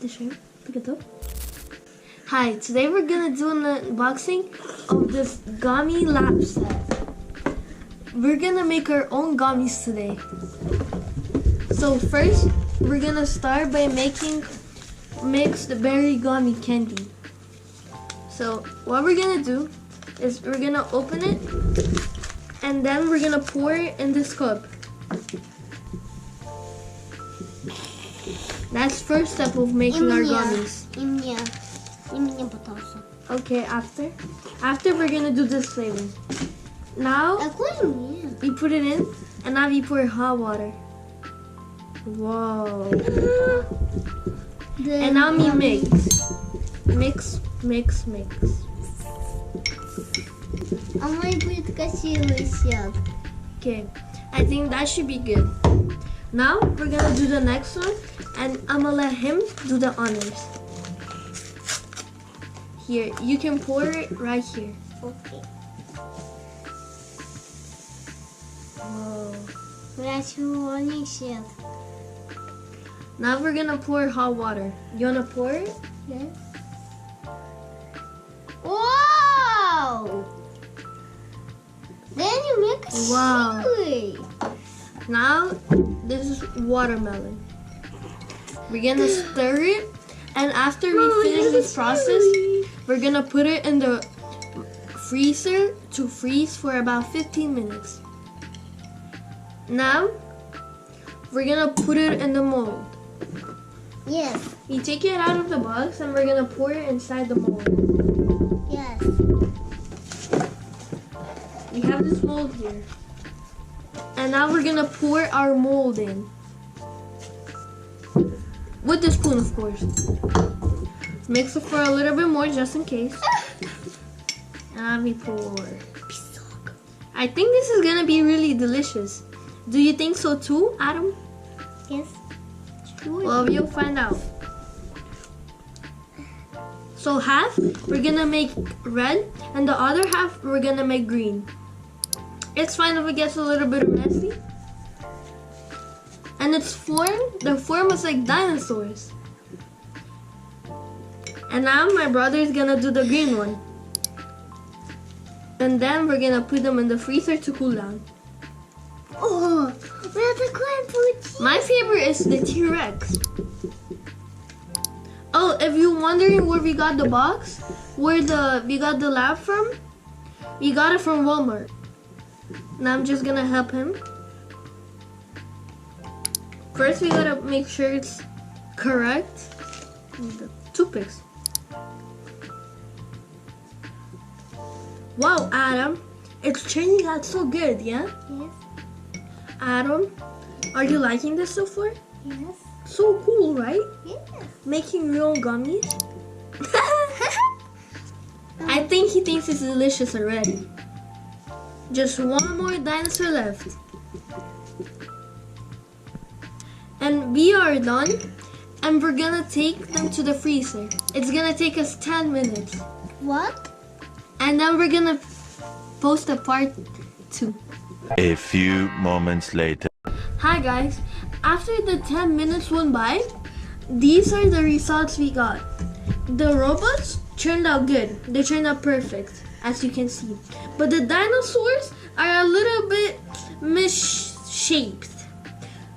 the shirt. Look at that. Hi, today we're gonna do an unboxing of this gummy lap set. We're gonna make our own gummies today. So first, we're gonna start by making mixed berry gummy candy. So what we're gonna do is we're gonna open it and then we're gonna pour it in this cup. That's first step of making our gummies. Okay, after we're gonna do this flavor. Now we put it in and now we pour hot water. Whoa. And now we mix. Okay, I think that should be good. Now we're gonna do the next one and I'm gonna let him do the honors. Here, you can pour it right here. Okay. Whoa. Красивый. Now we're gonna pour hot water. You wanna pour it? Yes. Wow! Then you make a Wow. chili. Now this is watermelon. We're gonna stir it, and after we finish this process, we're gonna put it in the freezer to freeze for about 15 minutes. Now we're gonna put it in the mold. Yes. We take it out of the box and we're gonna pour it inside the mold. Yes. We have this mold here. And now we're gonna pour our mold in. With the spoon, of course. Mix it for a little bit more just in case. And we pour. I think this is gonna be really delicious. Do you think so too, Adam? Yes. Sure. Well, you'll find out. So half we're gonna make red and the other half we're gonna make green. It's fine if it gets a little bit messy. And the form is like dinosaurs. And now my brother is gonna do the green one. And then we're gonna put them in the freezer to cool down. Oh, My favorite is the T-Rex. Oh, if you're wondering where we got the box, we got the lab from, we got it from Walmart. Now I'm just gonna help him. First we gotta make sure it's correct. The toothpicks. Wow, Adam, it's turning out so good, yeah? Yes. Adam, are you liking this so far? Yes. So cool, right? Yes. Making your own gummies. I think he thinks it's delicious already. Just one more dinosaur left. And we are done. And we're gonna take them to the freezer. It's gonna take us 10 minutes. What? And then we're gonna post a part 2. A few moments later. Hi guys, after the 10 minutes went by, these are the results we got. The robots turned out good. They turned out perfect, as you can see. But the dinosaurs are a little bit misshaped.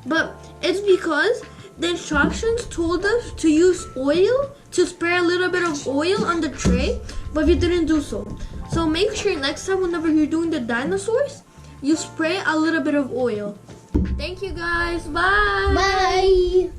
But it's because the instructions told us to use oil, to spray a little bit of oil on the tray, but we didn't do so. So make sure next time whenever you're doing the dinosaurs, you spray a little bit of oil. Thank you guys. Bye. Bye.